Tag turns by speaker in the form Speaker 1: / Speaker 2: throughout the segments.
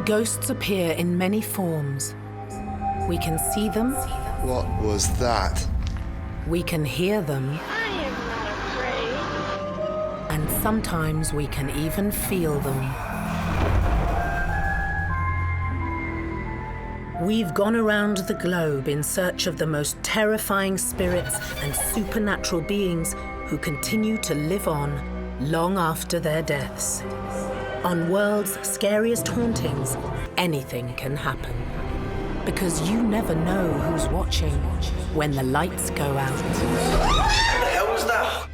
Speaker 1: Ghosts appear in many forms. We can see them.
Speaker 2: What was that?
Speaker 1: We can hear them.
Speaker 3: I am not afraid.
Speaker 1: And sometimes we can even feel them. We've gone around the globe in search of the most terrifying spirits and supernatural beings who continue to live on long after their deaths. On World's Scariest Hauntings, anything can happen. Because you never know who's watching when the lights go out.
Speaker 4: What the hell was that?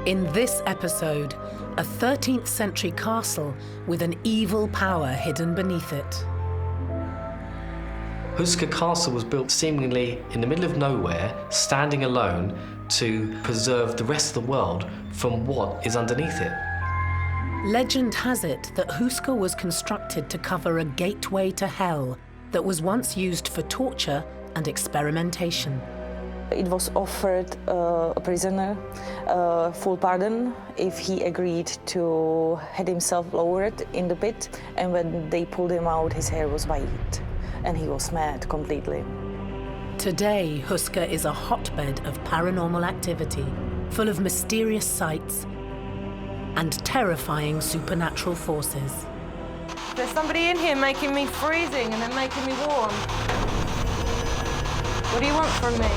Speaker 1: In this episode, a 13th century castle with an evil power hidden beneath it.
Speaker 5: Huska Castle was built seemingly in the middle of nowhere, standing alone to preserve the rest of the world from what is underneath it.
Speaker 1: Legend has it that Huska was constructed to cover a gateway to hell that was once used for torture and experimentation.
Speaker 6: It was offered a prisoner full pardon if he agreed to have himself lowered in the pit, and when they pulled him out, his hair was white, and he was mad completely.
Speaker 1: Today, Huska is a hotbed of paranormal activity, full of mysterious sights and terrifying supernatural forces.
Speaker 7: There's somebody in here making me freezing and then making me warm. What do you want from me?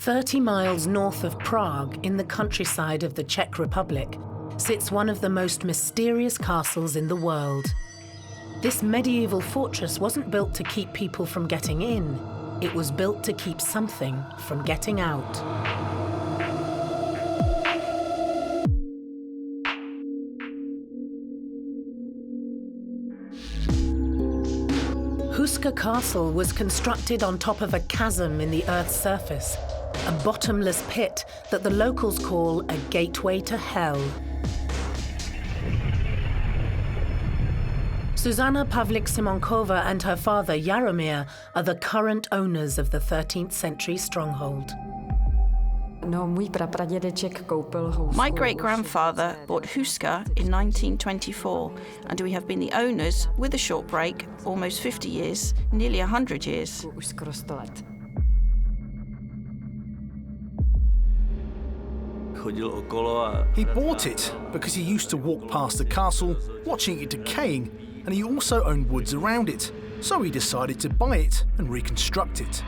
Speaker 1: 30 miles north of Prague, in the countryside of the Czech Republic, sits one of the most mysterious castles in the world. This medieval fortress wasn't built to keep people from getting in. It was built to keep something from getting out. Huska Castle was constructed on top of a chasm in the Earth's surface, a bottomless pit that the locals call a gateway to hell. Susanna Pavlik-Simonkova and her father Jaromir are the current owners of the 13th century stronghold.
Speaker 8: My great-grandfather bought Huska in 1924, and we have been the owners, with a short break, almost 50 years, nearly 100 years.
Speaker 9: He bought it because he used to walk past the castle, watching it decaying, and he also owned woods around it, so he decided to buy it and reconstruct it.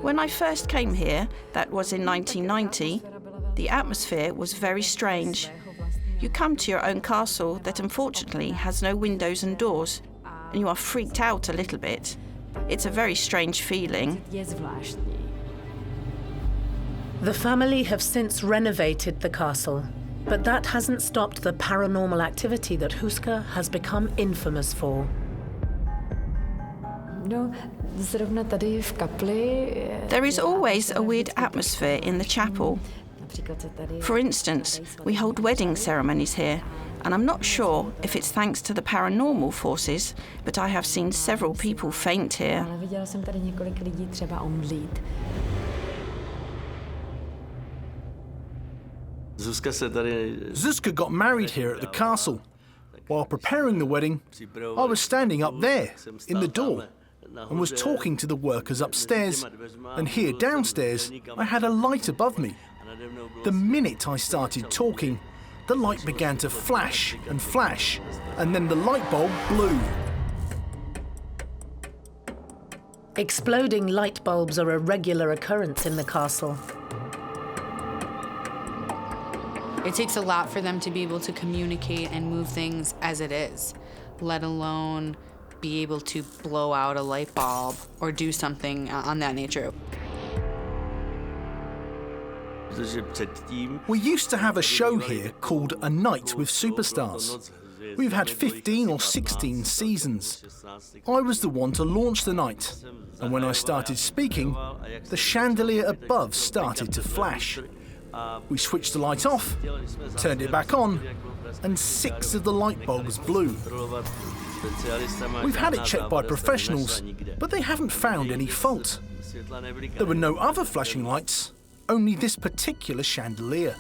Speaker 8: When I first came here, that was in 1990, the atmosphere was very strange. You come to your own castle that unfortunately has no windows and doors, and you are freaked out a little bit. It's a very strange feeling.
Speaker 1: The family have since renovated the castle, but that hasn't stopped the paranormal activity that Huska has become infamous for.
Speaker 8: There is always a weird atmosphere in the chapel. For instance, we hold wedding ceremonies here, and I'm not sure if it's thanks to the paranormal forces, but I have seen several people faint here.
Speaker 9: Zuzka got married here at the castle. While preparing the wedding, I was standing up there, in the door, and was talking to the workers upstairs, and here downstairs I had a light above me. The minute I started talking, the light began to flash, and then the light bulb blew.
Speaker 1: Exploding light bulbs are a regular occurrence in the castle.
Speaker 10: It takes a lot for them to be able to communicate and move things as it is, let alone be able to blow out a light bulb or do something on that nature.
Speaker 9: We used to have a show here called A Night with Superstars. We've had 15 or 16 seasons. I was the one to launch the night, and when I started speaking, the chandelier above started to flash. We switched the light off, turned it back on, and 6 of the light bulbs blew. We've had it checked by professionals, but they haven't found any fault. There were no other flashing lights, only this particular chandelier.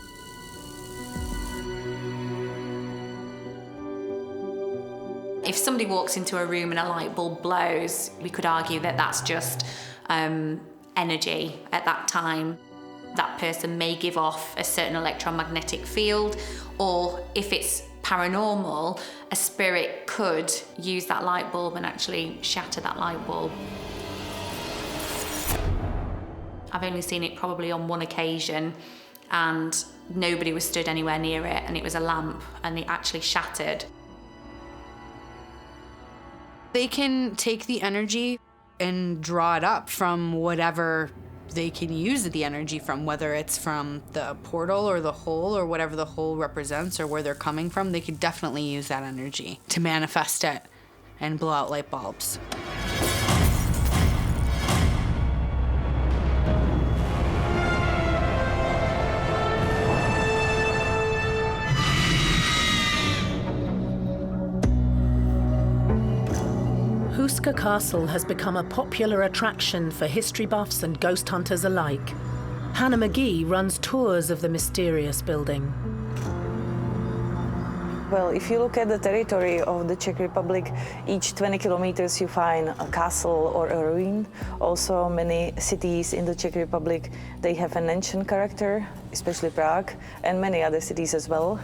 Speaker 11: If somebody walks into a room and a light bulb blows, we could argue that that's just energy at that time. That person may give off a certain electromagnetic field, or if it's paranormal, a spirit could use that light bulb and actually shatter that light bulb. I've only seen it probably on one occasion, and nobody was stood anywhere near it, and it was a lamp, and it actually shattered.
Speaker 10: They can take the energy and draw it up from whatever they can use the energy from, whether it's from the portal or the hole or whatever the hole represents or where they're coming from. They could definitely use that energy to manifest it and blow out light bulbs.
Speaker 1: Huska Castle has become a popular attraction for history buffs and ghost hunters alike. Hannah McGee runs tours of the mysterious building.
Speaker 6: Well, if you look at the territory of the Czech Republic, each 20 kilometers you find a castle or a ruin. Also, many cities in the Czech Republic, they have an ancient character, especially Prague, and many other cities as well.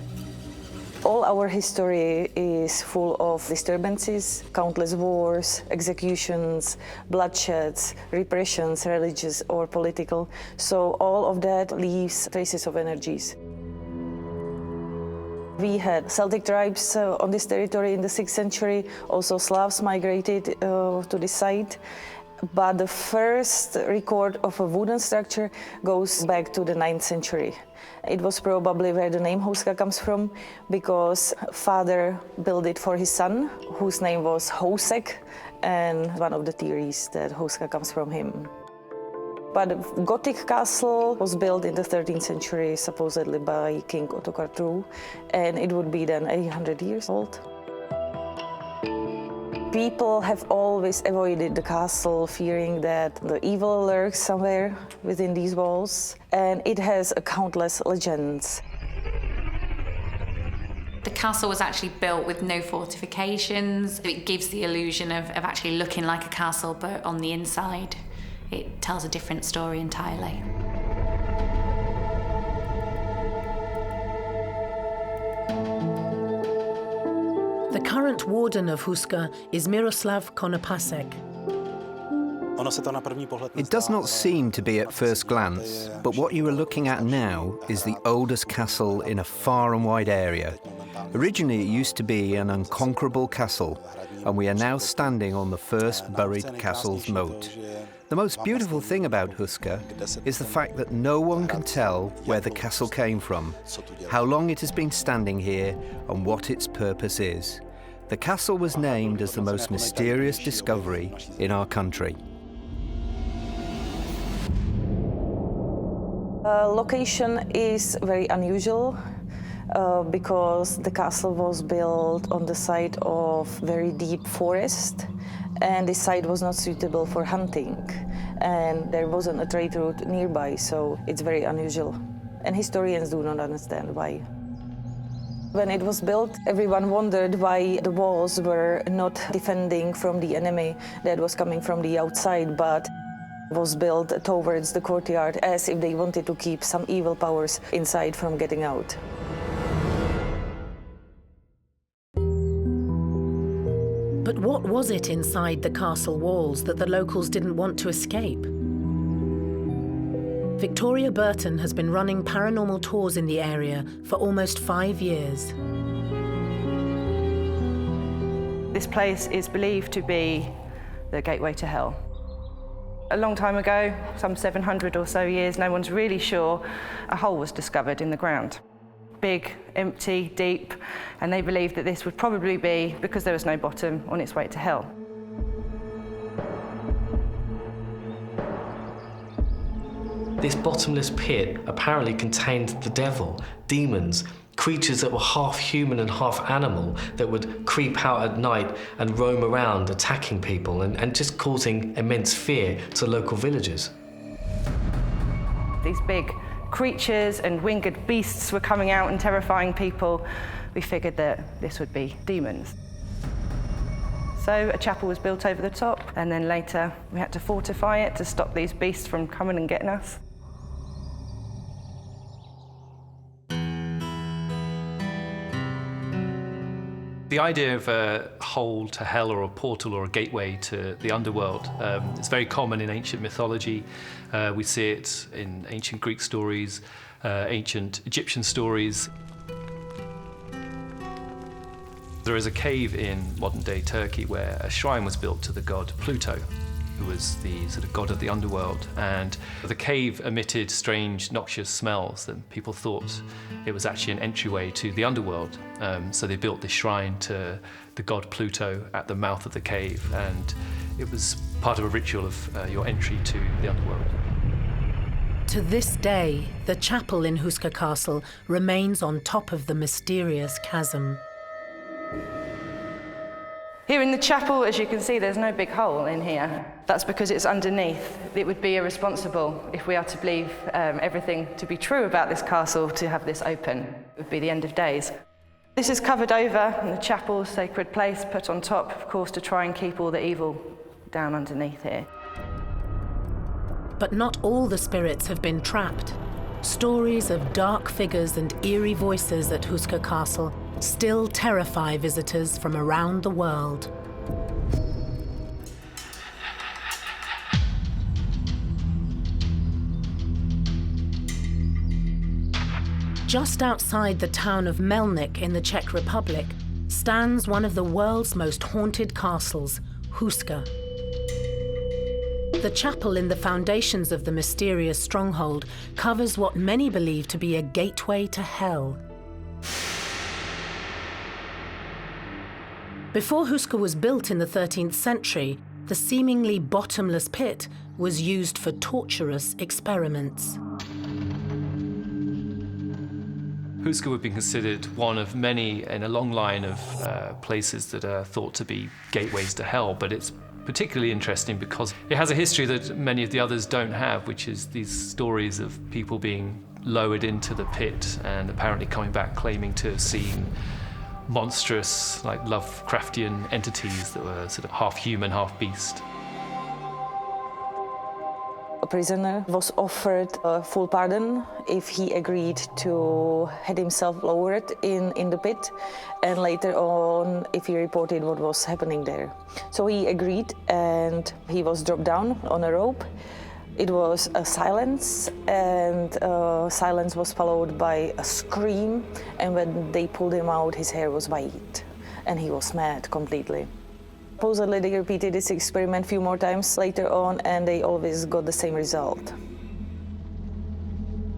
Speaker 6: All our history is full of disturbances, countless wars, executions, bloodsheds, repressions, religious or political. So all of that leaves traces of energies. We had Celtic tribes on this territory in the 6th century. Also Slavs migrated to this site. But the first record of a wooden structure goes back to the 9th century. It was probably where the name Huska comes from, because father built it for his son, whose name was Housek, and one of the theories that Huska comes from him. But the Gothic castle was built in the 13th century, supposedly by King Ottokar II, and it would be then 800 years old. People have always avoided the castle, fearing that the evil lurks somewhere within these walls, and it has countless legends.
Speaker 11: The castle was actually built with no fortifications. It gives the illusion of actually looking like a castle, but on the inside, it tells a different story entirely.
Speaker 1: The current warden of Huska is Miroslav Konopasek.
Speaker 12: It does not seem to be at first glance, but what you are looking at now is the oldest castle in a far and wide area. Originally, it used to be an unconquerable castle, and we are now standing on the first buried castle's moat. The most beautiful thing about Huska is the fact that no one can tell where the castle came from, how long it has been standing here, and what its purpose is. The castle was named as the most mysterious discovery in our country.
Speaker 6: Location is very unusual because the castle was built on the side of very deep forest, and the site was not suitable for hunting, and there wasn't a trade route nearby, so it's very unusual. And historians do not understand why. When it was built, everyone wondered why the walls were not defending from the enemy that was coming from the outside, but was built towards the courtyard as if they wanted to keep some evil powers inside from getting out.
Speaker 1: But what was it inside the castle walls that the locals didn't want to escape? Victoria Burton has been running paranormal tours in the area for almost 5 years.
Speaker 7: This place is believed to be the gateway to hell. A long time ago, some 700 or so years, no one's really sure, a hole was discovered in the ground. big, empty, deep, and they believed that this would probably be, because there was no bottom, on its way to hell.
Speaker 5: This bottomless pit apparently contained the devil, demons, creatures that were half human and half animal that would creep out at night and roam around attacking people and just causing immense fear to local villagers.
Speaker 7: These big creatures and winged beasts were coming out and terrifying people. We figured that this would be demons. So a chapel was built over the top, and then later we had to fortify it to stop these beasts from coming and getting us.
Speaker 13: The idea of a hole to hell or a portal or a gateway to the underworld is very common in ancient mythology. We see it in ancient Greek stories, ancient Egyptian stories. There is a cave in modern-day Turkey where a shrine was built to the god Pluto, who was the sort of god of the underworld, and the cave emitted strange, noxious smells that people thought it was actually an entryway to the underworld. So they built this shrine to the god Pluto at the mouth of the cave, and it was part of a ritual of your entry to the underworld.
Speaker 1: To this day, the chapel in Huska Castle remains on top of the mysterious chasm.
Speaker 7: Here in the chapel, as you can see, there's no big hole in here. That's because it's underneath. It would be irresponsible if we are to believe everything to be true about this castle to have this open. It would be the end of days. This is covered over in the chapel's sacred place, put on top, of course, to try and keep all the evil down underneath here.
Speaker 1: But not all the spirits have been trapped. Stories of dark figures and eerie voices at Huska Castle still terrify visitors from around the world. Just outside the town of Melnik in the Czech Republic stands one of the world's most haunted castles, Huska. The chapel in the foundations of the mysterious stronghold covers what many believe to be a gateway to hell. Before Huska was built in the 13th century, the seemingly bottomless pit was used for torturous experiments.
Speaker 13: Huska would be considered one of many in a long line of places that are thought to be gateways to hell, but it's particularly interesting because it has a history that many of the others don't have, which is these stories of people being lowered into the pit and apparently coming back claiming to have seen monstrous, like Lovecraftian entities that were sort of half human, half beast.
Speaker 6: A prisoner was offered a full pardon if he agreed to have himself lowered in the pit, and later on if he reported what was happening there. So he agreed and he was dropped down on a rope. It was a silence, and silence was followed by a scream, and when they pulled him out, his hair was white and he was mad completely. Supposedly they repeated this experiment a few more times later on, and they always got the same result.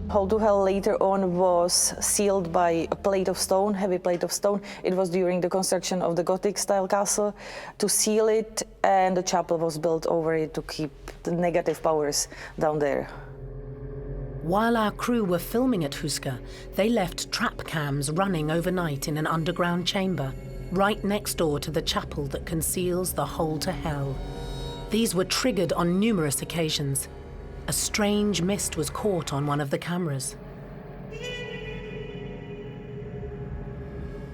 Speaker 6: Hole to Hell later on was sealed by a plate of stone, heavy plate of stone. It was during the construction of the Gothic-style castle to seal it, and the chapel was built over it to keep the negative powers down there.
Speaker 1: While our crew were filming at Huska, they left trap cams running overnight in an underground chamber, right next door to the chapel that conceals the Hole to Hell. These were triggered on numerous occasions. A strange mist was caught on one of the cameras.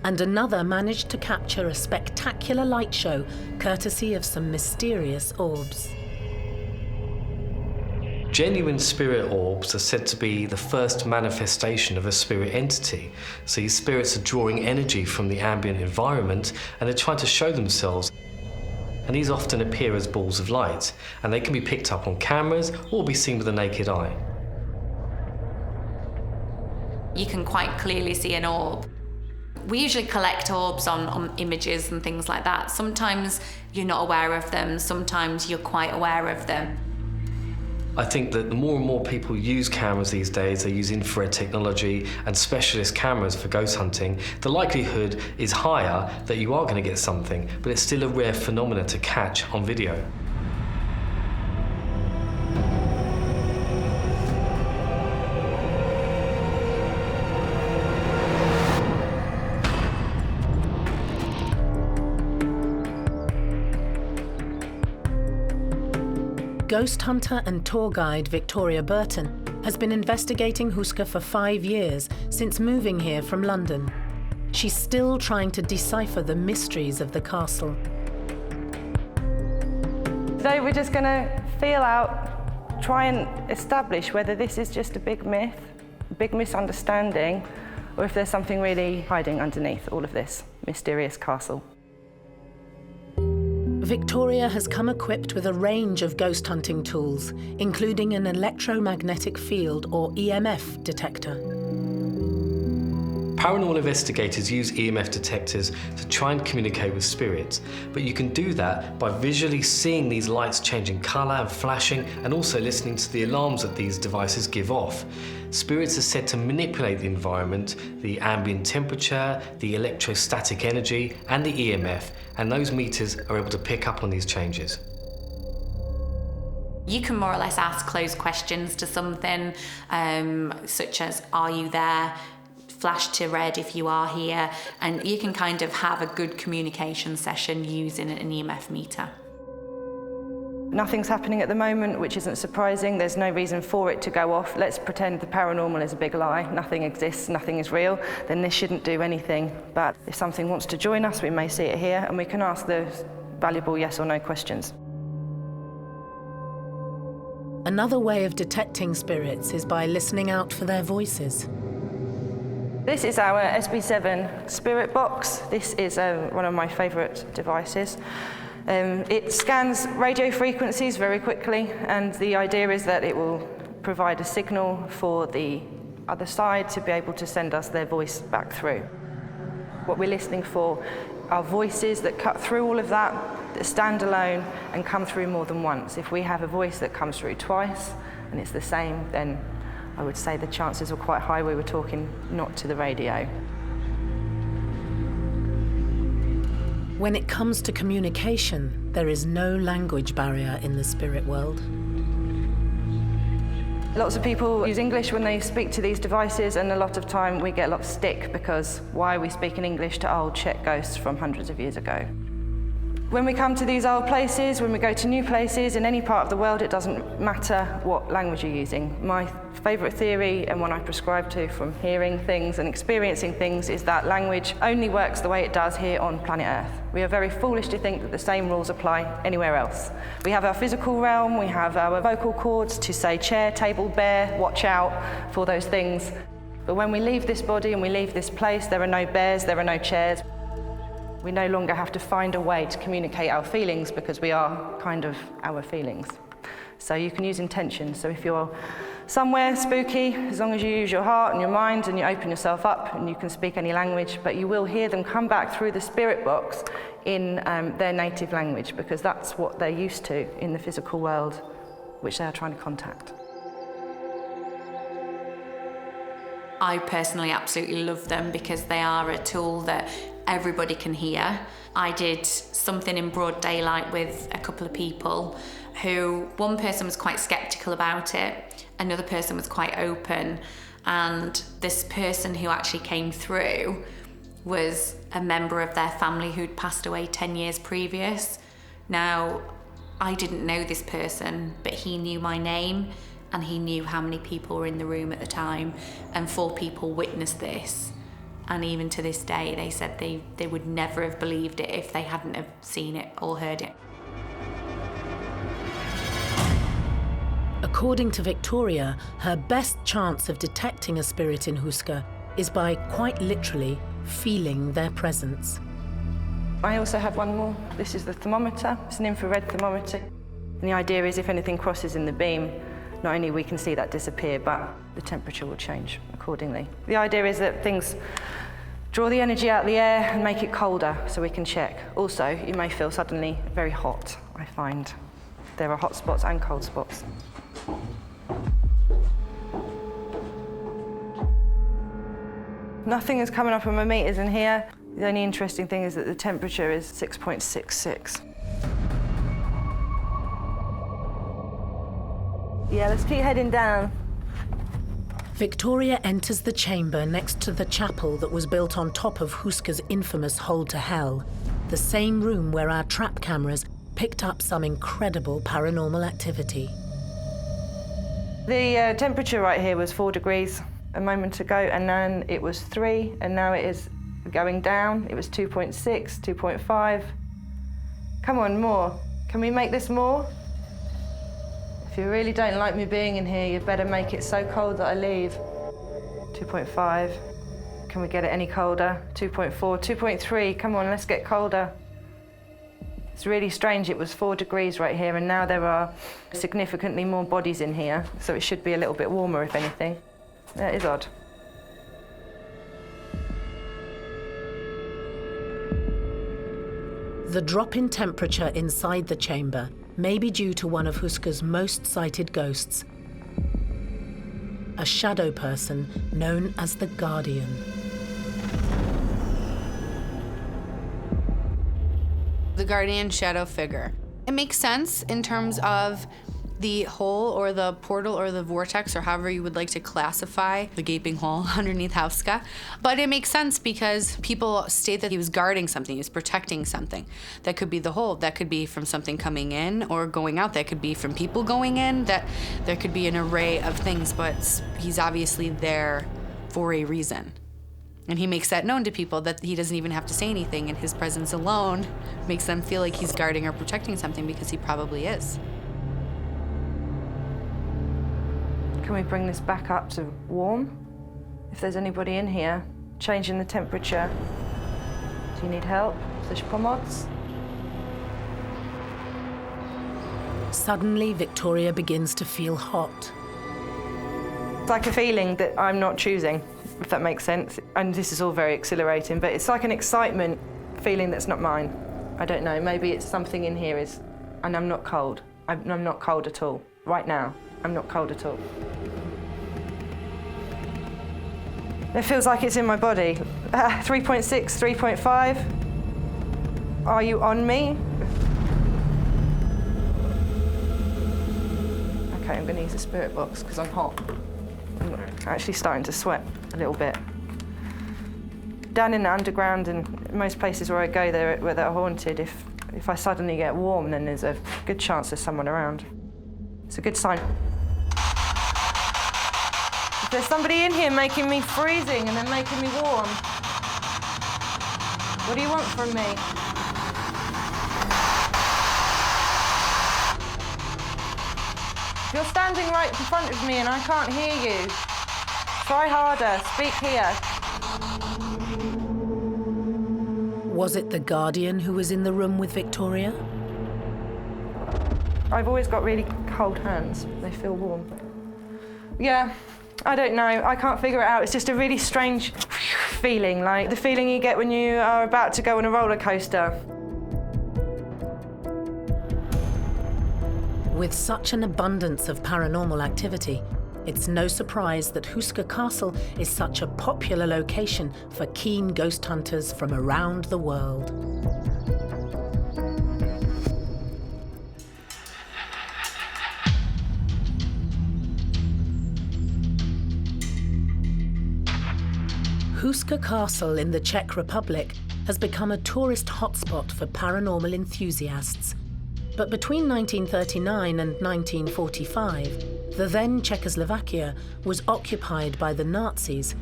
Speaker 1: And another managed to capture a spectacular light show, courtesy of some mysterious orbs.
Speaker 5: Genuine spirit orbs are said to be the first manifestation of a spirit entity. So these spirits are drawing energy from the ambient environment and they're trying to show themselves. And these often appear as balls of light, and they can be picked up on cameras or be seen with the naked eye.
Speaker 11: You can quite clearly see an orb. We usually collect orbs on images and things like that. Sometimes you're not aware of them, sometimes you're quite aware of them.
Speaker 5: I think that the more and more people use cameras these days, they use infrared technology and specialist cameras for ghost hunting, the likelihood is higher that you are going to get something, but it's still a rare phenomenon to catch on video.
Speaker 1: Ghost hunter and tour guide Victoria Burton has been investigating Huska for 5 years since moving here from London. She's still trying to decipher the mysteries of the castle.
Speaker 7: Today we're just going to feel out, try and establish whether this is just a big myth, a big misunderstanding, or if there's something really hiding underneath all of this mysterious castle.
Speaker 1: Victoria has come equipped with a range of ghost hunting tools, including an electromagnetic field or EMF detector.
Speaker 5: Paranormal investigators use EMF detectors to try and communicate with spirits, but you can do that by visually seeing these lights changing colour and flashing, and also listening to the alarms that these devices give off. Spirits are said to manipulate the environment, the ambient temperature, the electrostatic energy, and the EMF, and those meters are able to pick up on these changes.
Speaker 11: You can more or less ask closed questions to something, such as, are you there? Flash to red if you are here, and you can kind of have a good communication session using an EMF meter.
Speaker 7: Nothing's happening at the moment, which isn't surprising. There's no reason for it to go off. Let's pretend the paranormal is a big lie. Nothing exists, nothing is real. Then this shouldn't do anything. But if something wants to join us, we may see it here, and we can ask the valuable yes or no questions.
Speaker 1: Another way of detecting spirits is by listening out for their voices.
Speaker 7: This is our SB7 spirit box. This is one of my favourite devices. It scans radio frequencies very quickly, and the idea is that it will provide a signal for the other side to be able to send us their voice back through. What we're listening for are voices that cut through all of that stand alone and come through more than once. If we have a voice that comes through twice and it's the same, then I would say the chances are quite high we were talking not to the radio.
Speaker 1: When it comes to communication, there is no language barrier in the spirit world.
Speaker 7: Lots of people use English when they speak to these devices, and a lot of time we get a lot of stick because why are we speaking English to old Czech ghosts from hundreds of years ago? When we come to these old places, when we go to new places, in any part of the world, it doesn't matter what language you're using. My favourite theory, and one I prescribe to from hearing things and experiencing things, is that language only works the way it does here on planet Earth. We are very foolish to think that the same rules apply anywhere else. We have our physical realm, we have our vocal cords to say chair, table, bear, watch out for those things. But when we leave this body and we leave this place, there are no bears, there are no chairs. We no longer have to find a way to communicate our feelings because we are kind of our feelings. So you can use intention. So if you're somewhere spooky, as long as you use your heart and your mind and you open yourself up, and you can speak any language, but you will hear them come back through the spirit box in their native language, because that's what they're used to in the physical world, which they are trying to contact.
Speaker 11: I personally absolutely love them because they are a tool that everybody can hear. I did something in broad daylight with a couple of people who, one person was quite sceptical about it, another person was quite open, and this person who actually came through was a member of their family who'd passed away 10 years previous. Now, I didn't know this person, but he knew my name and he knew how many people were in the room at the time, and 4 people witnessed this. And even to this day, they said they would never have believed it if they hadn't have seen it or heard it.
Speaker 1: According to Victoria, her best chance of detecting a spirit in Huska is by, quite literally, feeling their presence.
Speaker 7: I also have one more. This is the thermometer. It's an infrared thermometer. And the idea is if anything crosses in the beam, not only we can see that disappear, but the temperature will change accordingly. The idea is that things draw the energy out of the air and make it colder so we can check. Also, you may feel suddenly very hot, I find. There are hot spots and cold spots. Nothing is coming up on my meters in here. The only interesting thing is that the temperature is 6.66. Yeah, let's keep heading down.
Speaker 1: Victoria enters the chamber next to the chapel that was built on top of Huska's infamous Hold to Hell, the same room where our trap cameras picked up some incredible paranormal activity.
Speaker 7: The temperature right here was 4 degrees a moment ago, and then it was 3, and now it is going down. It was 2.6, 2.5. Come on, more. Can we make this more? If you really don't like me being in here, you'd better make it so cold that I leave. 2.5. Can we get it any colder? 2.4, 2.3. Come on, let's get colder. It's really strange. It was 4 degrees right here, and now there are significantly more bodies in here, so it should be a little bit warmer, if anything. That is odd.
Speaker 1: The drop in temperature inside the chamber may be due to one of Huska's most cited ghosts, a shadow person known as the Guardian.
Speaker 10: The Guardian shadow figure. It makes sense in terms of the hole or the portal or the vortex, or however you would like to classify the gaping hole underneath Huska. But it makes sense because people state that he was guarding something, he was protecting something. That could be the hole, that could be from something coming in or going out, that could be from people going in, that there could be an array of things, but he's obviously there for a reason. And he makes that known to people, that he doesn't even have to say anything, and his presence alone makes them feel like he's guarding or protecting something, because he probably is.
Speaker 7: Can we bring this back up to warm? If there's anybody in here, changing the temperature. Do you need help? Coś pomoc?
Speaker 1: Suddenly, Victoria begins to feel hot.
Speaker 7: It's like a feeling that I'm not choosing, if that makes sense. And this is all very exhilarating, but it's like an excitement feeling that's not mine. I don't know, maybe it's something in here is, and I'm not cold. I'm not cold at all. Right now, I'm not cold at all. It feels like it's in my body. 3.6, 3.5. Are you on me? Okay, I'm gonna use the spirit box because I'm hot. I'm actually starting to sweat a little bit. Down in the underground and most places where I go where they're haunted, if I suddenly get warm, then there's a good chance there's someone around. It's a good sign. If there's somebody in here making me freezing and then making me warm, what do you want from me? You're standing right in front of me and I can't hear you. Try harder, speak here.
Speaker 1: Was it the Guardian who was in the room with Victoria?
Speaker 7: I've always got really cold hands. They feel warm. Yeah, I don't know. I can't figure it out. It's just a really strange feeling, like the feeling you get when you are about to go on a roller coaster.
Speaker 1: With such an abundance of paranormal activity, it's no surprise that Huska Castle is such a popular location for keen ghost hunters from around the world. Huska Castle in the Czech Republic has become a tourist hotspot for paranormal enthusiasts. But between 1939 and 1945, the then Czechoslovakia was occupied by the Nazis,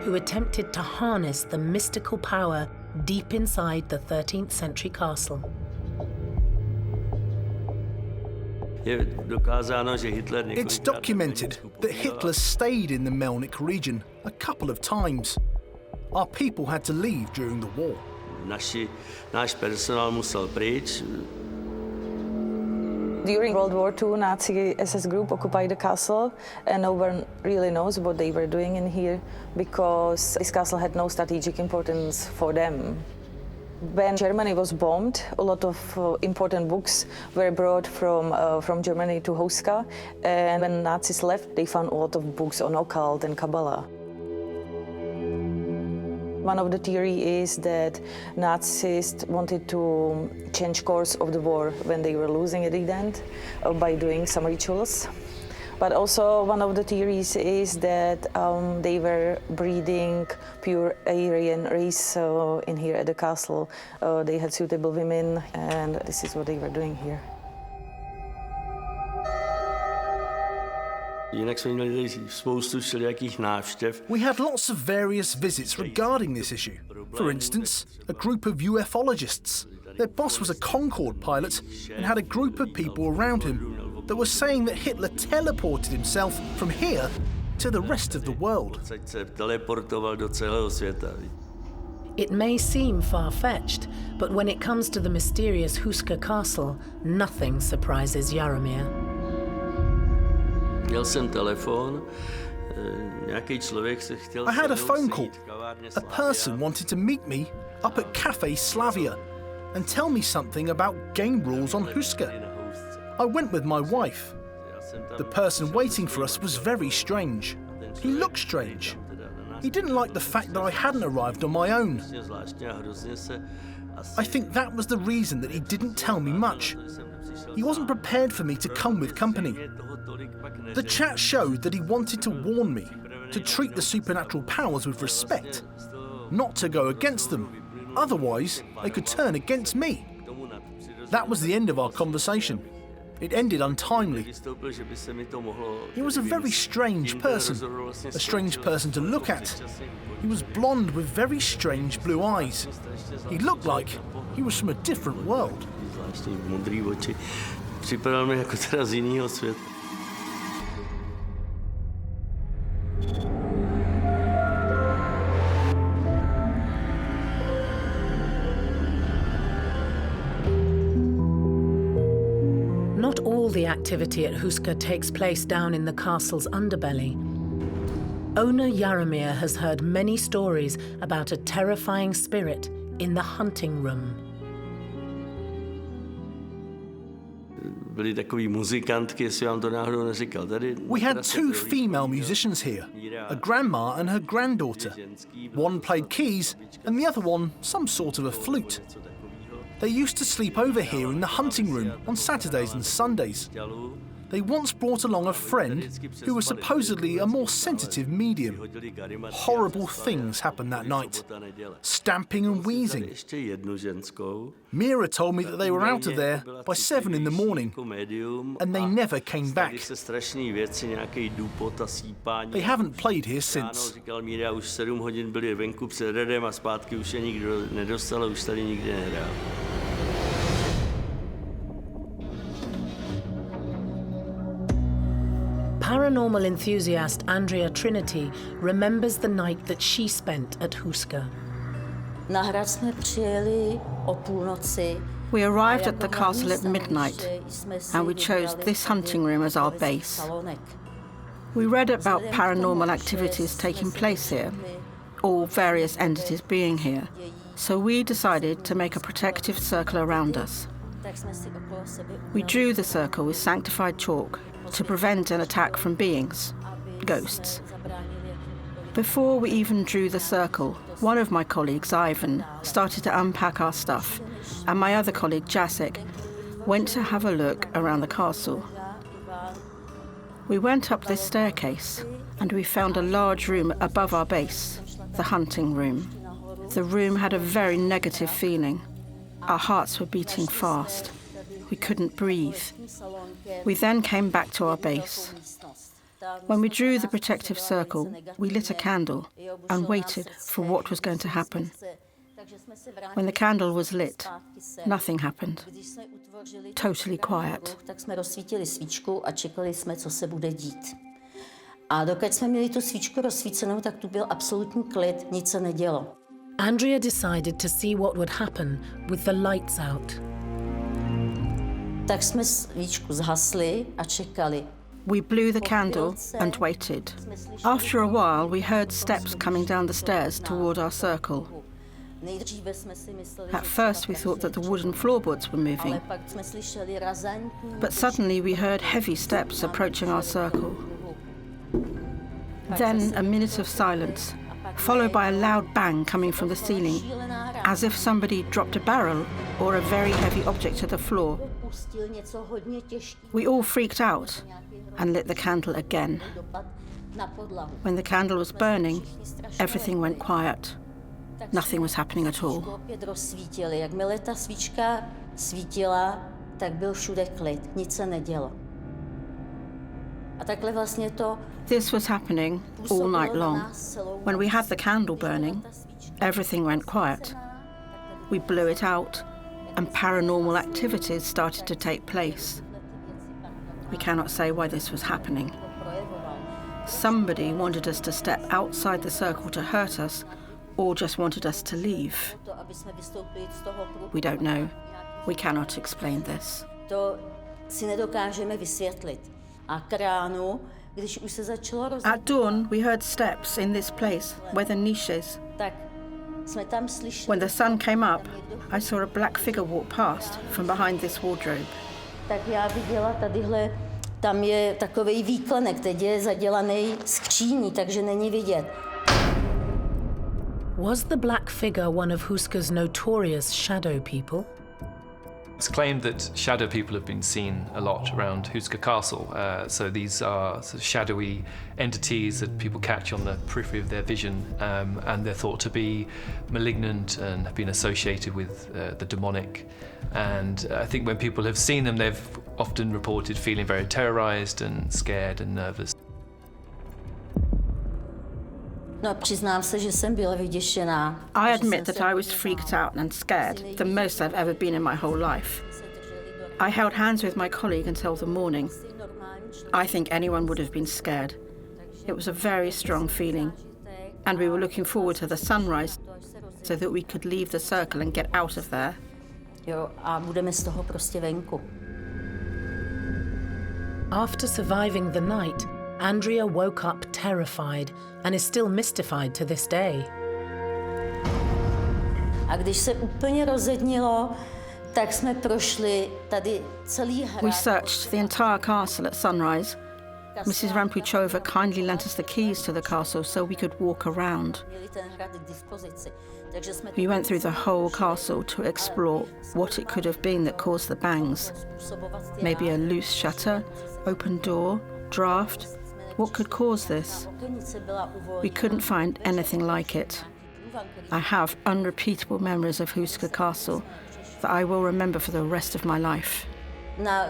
Speaker 1: who attempted to harness the mystical power deep inside the 13th century castle.
Speaker 9: It's documented that Hitler stayed in the Melnik region a couple of times. Our people had to leave during the war.
Speaker 6: During World War II, Nazi SS group occupied the castle, and no one really knows what they were doing in here because this castle had no strategic importance for them. When Germany was bombed, a lot of important books were brought from Germany to Huska, and when Nazis left, they found a lot of books on occult and Kabbalah. One of the theory is that Nazis wanted to change course of the war when they were losing at the end by doing some rituals. But also one of the theories is that they were breeding pure Aryan race in here at the castle. They had suitable women, and this is what they were doing here.
Speaker 9: We had lots of various visits regarding this issue. For instance, a group of ufologists. Their boss was a Concorde pilot and had a group of people around him that were saying that Hitler teleported himself from here to the rest of the world.
Speaker 1: It may seem far-fetched, but when it comes to the mysterious Huska castle, nothing surprises Jaromír.
Speaker 9: I had a phone call. A person wanted to meet me up at Cafe Slavia and tell me something about game rules on Huska. I went with my wife. The person waiting for us was very strange. He looked strange. He didn't like the fact that I hadn't arrived on my own. I think that was the reason that he didn't tell me much. He wasn't prepared for me to come with company. The chat showed that he wanted to warn me, to treat the supernatural powers with respect, not to go against them. Otherwise, they could turn against me. That was the end of our conversation. It ended untimely. He was a very strange person to look at. He was blonde with very strange blue eyes. He looked like he was from a different world.
Speaker 1: Not all the activity at Huska takes place down in the castle's underbelly. Owner Jaromír has heard many stories about a terrifying spirit in the hunting room.
Speaker 9: We had two female musicians here, a grandma and her granddaughter. One played keys and the other one some sort of a flute. They used to sleep over here in the hunting room on Saturdays and Sundays. They once brought along a friend who was supposedly a more sensitive medium. Horrible things happened that night. Stamping and wheezing. Mira told me that they were out of there by 7 in the morning, and they never came back. They haven't played here since.
Speaker 1: Paranormal enthusiast Andrea Trinity remembers the night that she spent at Huska.
Speaker 8: We arrived at the castle at midnight, and we chose this hunting room as our base. We read about paranormal activities taking place here, or various entities being here, so we decided to make a protective circle around us. We drew the circle with sanctified chalk to prevent an attack from beings, ghosts. Before we even drew the circle, one of my colleagues, Ivan, started to unpack our stuff, and my other colleague, Jacek, went to have a look around the castle. We went up this staircase, and we found a large room above our base, the hunting room. The room had a very negative feeling. Our hearts were beating fast. We couldn't breathe. We then came back to our base. When we drew the protective circle, we lit a candle and waited for what was going to happen. When the candle was lit, nothing happened. Totally quiet.
Speaker 1: Andrea decided to see what would happen with the lights out.
Speaker 8: We blew the candle and waited. After a while, we heard steps coming down the stairs toward our circle. At first, we thought that the wooden floorboards were moving. But suddenly, we heard heavy steps approaching our circle. Then, a minute of silence, followed by a loud bang coming from the ceiling, as if somebody dropped a barrel or a very heavy object to the floor. We all freaked out and lit the candle again. When the candle was burning, everything went quiet. Nothing was happening at all. This was happening all night long. When we had the candle burning, everything went quiet. We blew it out, and paranormal activities started to take place. We cannot say why this was happening. Somebody wanted us to step outside the circle to hurt us, or just wanted us to leave. We don't know. We cannot explain this. At dawn, we heard steps in this place, where the niche is. When the sun came up, I saw a black figure walk past from behind this wardrobe.
Speaker 14: Tam je takovej výklenek, teď je zadělaný skříní, takže není vidět.
Speaker 1: Was the black figure one of Huska's notorious shadow people?
Speaker 13: It's claimed that shadow people have been seen a lot around Huska Castle. So these are sort of shadowy entities that people catch on the periphery of their vision, and they're thought to be malignant and have been associated with the demonic. And I think when people have seen them, they've often reported feeling very terrorized and scared and nervous.
Speaker 14: No, přiznám se, že jsem byla vyděšená.
Speaker 8: I admit that I was freaked out and scared, the most I've ever been in my whole life. I held hands with my colleague until the morning. I think anyone would have been scared. It was a very strong feeling, and we were looking forward to the sunrise so that we could leave the circle and get out of there.
Speaker 14: Jo, a budeme z toho prostě venku.
Speaker 1: After surviving the night, Andrea woke up terrified and is still mystified to this day.
Speaker 14: A když se úplně rozednilo, tak jsme prošli tady celý hrad.
Speaker 8: We searched the entire castle at sunrise. Mrs. Rampuchova kindly lent us the keys to the castle so we could walk around. We went through the whole castle to explore what it could have been that caused the bangs. Maybe a loose shutter, open door, draft. What could cause this? We couldn't find anything like it. I have unrepeatable memories of Huska Castle that I will remember for the rest of my life.
Speaker 14: Na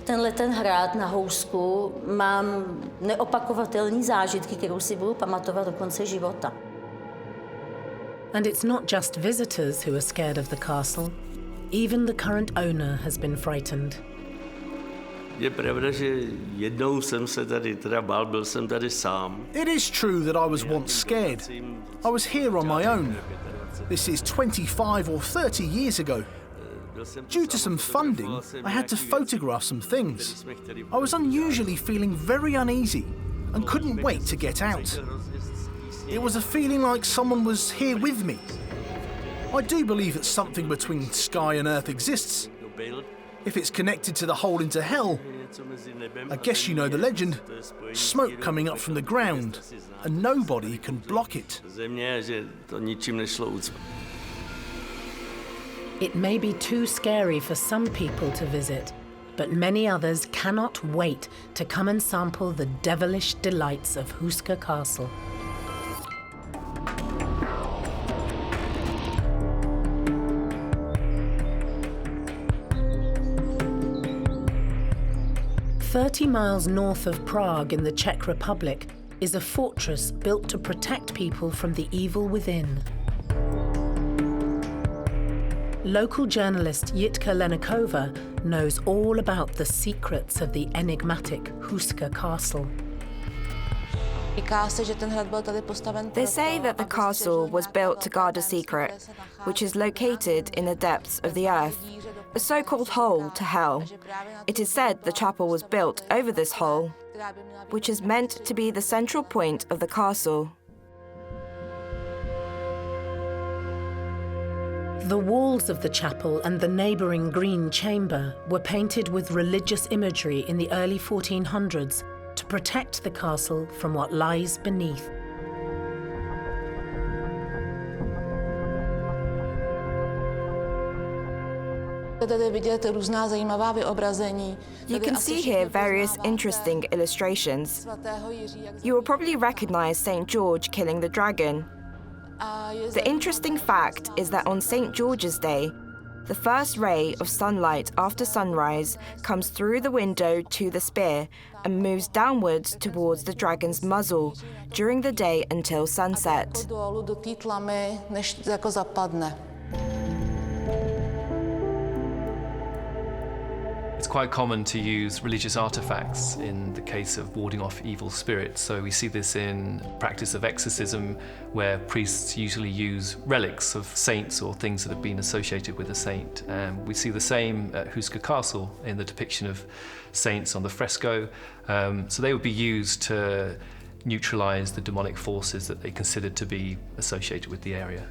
Speaker 14: ten hrad na Housku mám neopakovatelný zážitky, kterou si budu pamatovat do konce života.
Speaker 1: And it's not just visitors who are scared of the castle. Even the current owner has been frightened.
Speaker 15: Je pravda, že jednou jsem se tady teda bál, byl jsem tady sám.
Speaker 9: It is true that I was once scared. I was here on my own. This is 25 or 30 years ago. Due to some funding, I had to photograph some things. I was unusually feeling very uneasy and couldn't wait to get out. It was a feeling like someone was here with me. I do believe that something between sky and earth exists. If it's connected to the hole into hell, I guess you know the legend. Smoke coming up from the ground, and nobody can block it.
Speaker 1: It may be too scary for some people to visit, but many others cannot wait to come and sample the devilish delights of Huska Castle. "30 miles north of Prague in the Czech Republic is a fortress built to protect people from the evil within. Local journalist Jitka Lenakova knows all about the secrets of the enigmatic Huska Castle.
Speaker 16: They say that the castle was built to guard a secret, which is located in the depths of the earth, a so-called hole to hell. It is said the chapel was built over this hole, which is meant to be the central point of the castle.
Speaker 1: The walls of the chapel and the neighbouring green chamber were painted with religious imagery in the early 1400s to protect the castle from what lies beneath.
Speaker 16: You can see here various interesting illustrations. You will probably recognize St. George killing the dragon. The interesting fact is that on St. George's Day, the first ray of sunlight after sunrise comes through the window to the spear and moves downwards towards the dragon's muzzle during the day until sunset.
Speaker 13: It's quite common to use religious artifacts in the case of warding off evil spirits. So we see this in practice of exorcism, where priests usually use relics of saints or things that have been associated with a saint. We see the same at Huska Castle in the depiction of saints on the fresco. So they would be used to neutralize the demonic forces that they considered to be associated with the area.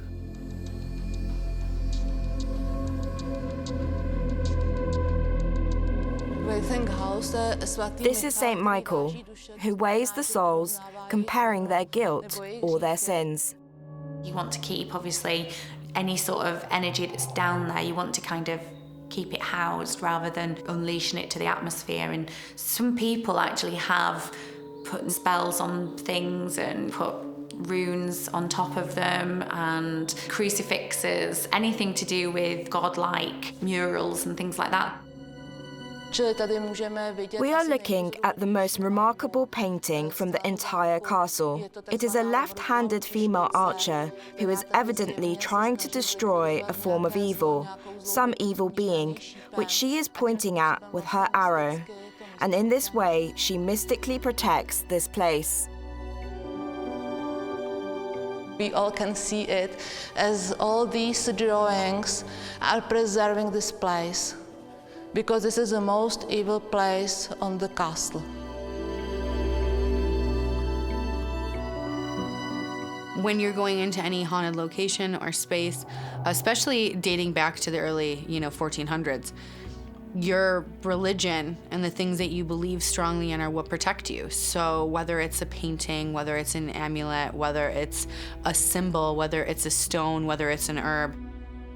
Speaker 16: This is St. Michael, who weighs the souls, comparing their guilt or their sins.
Speaker 11: You want to keep, obviously, any sort of energy that's down there, you want to kind of keep it housed rather than unleashing it to the atmosphere. And some people actually have put spells on things and put runes on top of them and crucifixes, anything to do with godlike murals and things like that.
Speaker 16: We are looking at the most remarkable painting from the entire castle. It is a left-handed female archer who is evidently trying to destroy a form of evil, some evil being, which she is pointing at with her arrow. And in this way, she mystically protects this place.
Speaker 17: We all can see it as all these drawings are preserving this place, because this is the most evil place on the castle.
Speaker 10: When you're going into any haunted location or space, especially dating back to the early, 1400s, your religion and the things that you believe strongly in are what protect you. So whether it's a painting, whether it's an amulet, whether it's a symbol, whether it's a stone, whether it's an herb,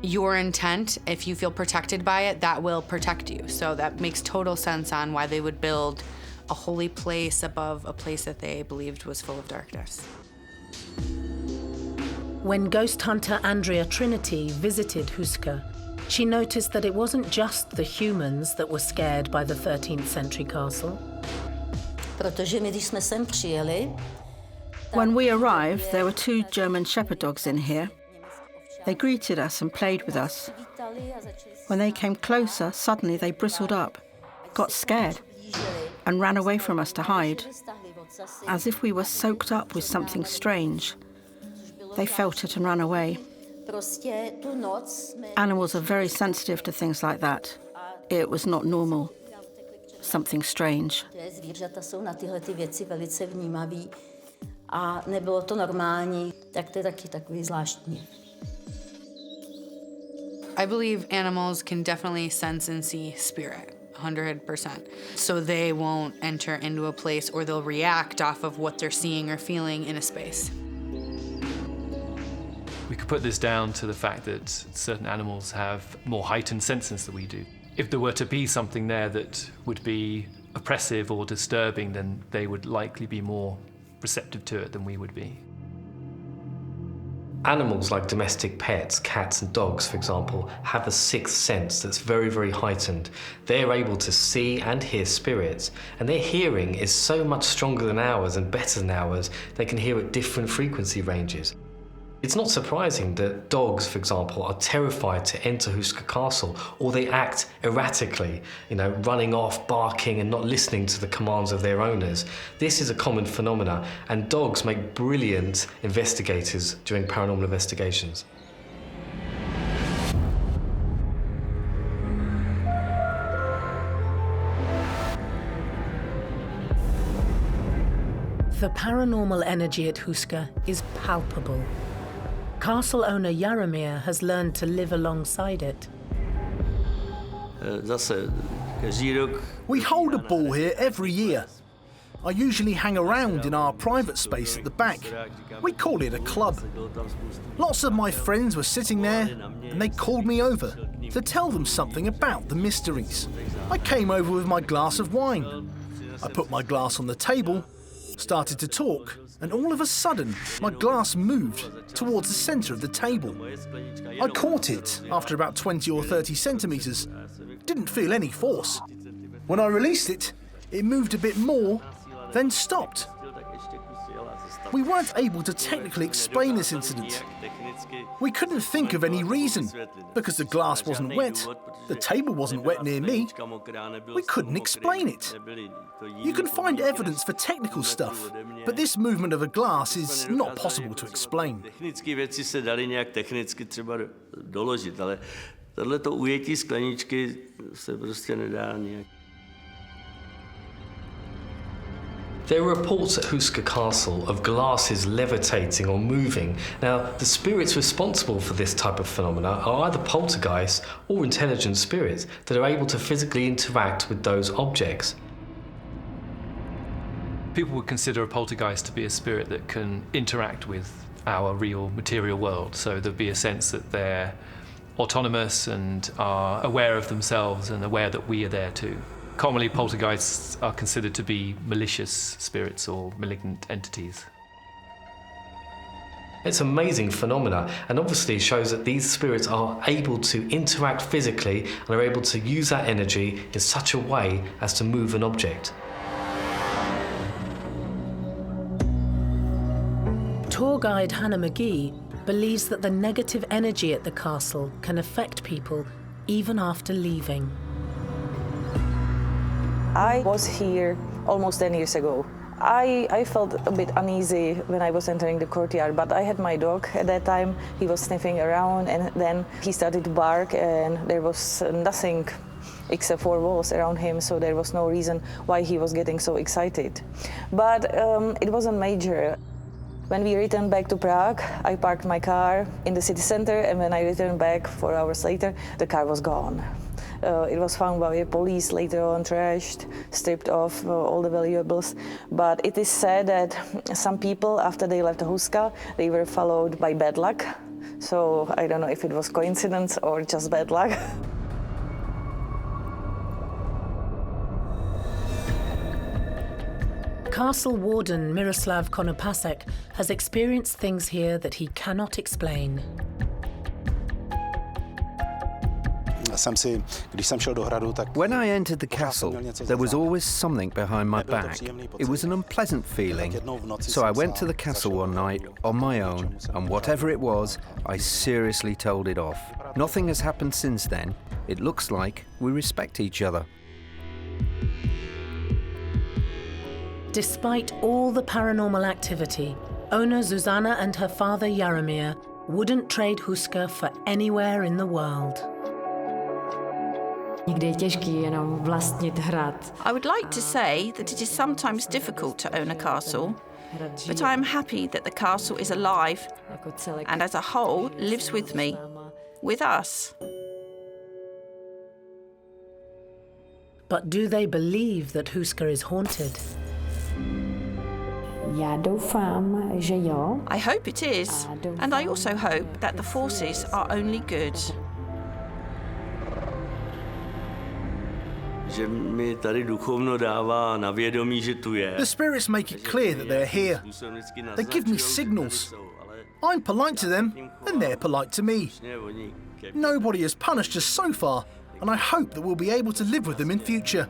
Speaker 10: your intent, if you feel protected by it, that will protect you. So that makes total sense on why they would build a holy place above a place that they believed was full of darkness.
Speaker 1: When ghost hunter Andrea Trinity visited Huska, she noticed that it wasn't just the humans that were scared by the 13th century castle.
Speaker 18: When we arrived, there were 2 German shepherd dogs in here. They greeted us and played with us. When they came closer, suddenly they bristled up, got scared, and ran away from us to hide, as if we were soaked up with something strange. They felt it and ran away. Animals are very sensitive to things like that. It was not normal, something strange.
Speaker 10: I believe animals can definitely sense and see spirit, 100%. So they won't enter into a place, or they'll react off of what they're seeing or feeling in a space.
Speaker 13: We could put this down to the fact that certain animals have more heightened senses than we do. If there were to be something there that would be oppressive or disturbing, then they would likely be more receptive to it than we would be.
Speaker 5: Animals like domestic pets, cats and dogs, for example, have a sixth sense that's very, very heightened. They're able to see and hear spirits, and their hearing is so much stronger than ours and better than ours, they can hear at different frequency ranges. It's not surprising that dogs, for example, are terrified to enter Huska Castle, or they act erratically, running off, barking and not listening to the commands of their owners. This is a common phenomenon, and dogs make brilliant investigators during paranormal investigations.
Speaker 1: The paranormal energy at Huska is palpable. Castle owner Jaromir has learned to live alongside it.
Speaker 9: We hold a ball here every year. I usually hang around in our private space at the back. We call it a club. Lots of my friends were sitting there and they called me over. to tell them something about the mysteries. I came over with my glass of wine. I put my glass on the table, started to talk, and all of a sudden, my glass moved towards the centre of the table. I caught it after about 20 or 30 centimetres. Didn't feel any force. When I released it, it moved a bit more, then stopped. We weren't able to technically explain this incident. We couldn't think of any reason, because the glass wasn't wet, the table wasn't wet near me. We couldn't explain it. You can find evidence for technical stuff, but this movement of a glass is not possible to explain.
Speaker 15: Technické věci se daly nějak technicky třeba doložit, ale tohleto ujetí skleničky se prostě nedá nějak.
Speaker 5: There are reports at Huska Castle of glasses levitating or moving. Now, the spirits responsible for this type of phenomena are either poltergeists or intelligent spirits that are able to physically interact with those objects.
Speaker 13: People would consider a poltergeist to be a spirit that can interact with our real material world. So there'd be a sense that they're autonomous and are aware of themselves and aware that we are there too. Commonly, poltergeists are considered to be malicious spirits or malignant entities.
Speaker 5: It's an amazing phenomena, and obviously shows that these spirits are able to interact physically and are able to use that energy in such a way as to move an object.
Speaker 1: Tour guide Hannah McGee believes that the negative energy at the castle can affect people even after leaving.
Speaker 6: I was here almost 10 years ago. I felt a bit uneasy when I was entering the courtyard, but I had my dog at that time. He was sniffing around, and then he started to bark, and there was nothing except for walls around him, so there was no reason why he was getting so excited. But it wasn't major. When we returned back to Prague, I parked my car in the city center, and when I returned back 4 hours later, the car was gone. It was found by the police later on, trashed, stripped off all the valuables. But it is said that some people, after they left Huska, they were followed by bad luck. So I don't know if it was coincidence or just bad luck.
Speaker 1: Castle warden Miroslav Konopasek has experienced things here that he cannot explain.
Speaker 12: When I entered the castle, there was always something behind my back. It was an unpleasant feeling. So I went to the castle one night on my own, and whatever it was, I seriously told it off. Nothing has happened since then. It looks like we respect each other.
Speaker 1: Despite all the paranormal activity, owner Zuzana and her father Jaromir wouldn't trade Huska for anywhere in the world.
Speaker 14: I
Speaker 8: would like to say that it is sometimes difficult to own a castle, but I am happy that the castle is alive and as a whole lives with me, with us.
Speaker 1: But do they believe that Huska is haunted?
Speaker 8: I hope it is, and I also hope that the forces are only good.
Speaker 9: The spirits make it clear that they're here. They give me signals. I'm polite to them, and they're polite to me. Nobody has punished us so far, and I hope that we'll be able to live with them in future.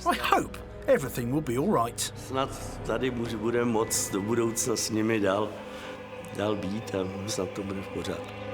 Speaker 9: I hope everything will be all right.
Speaker 15: Snad tady budeme moc do budoucna s nimi dál být a snad to bude v pořádku.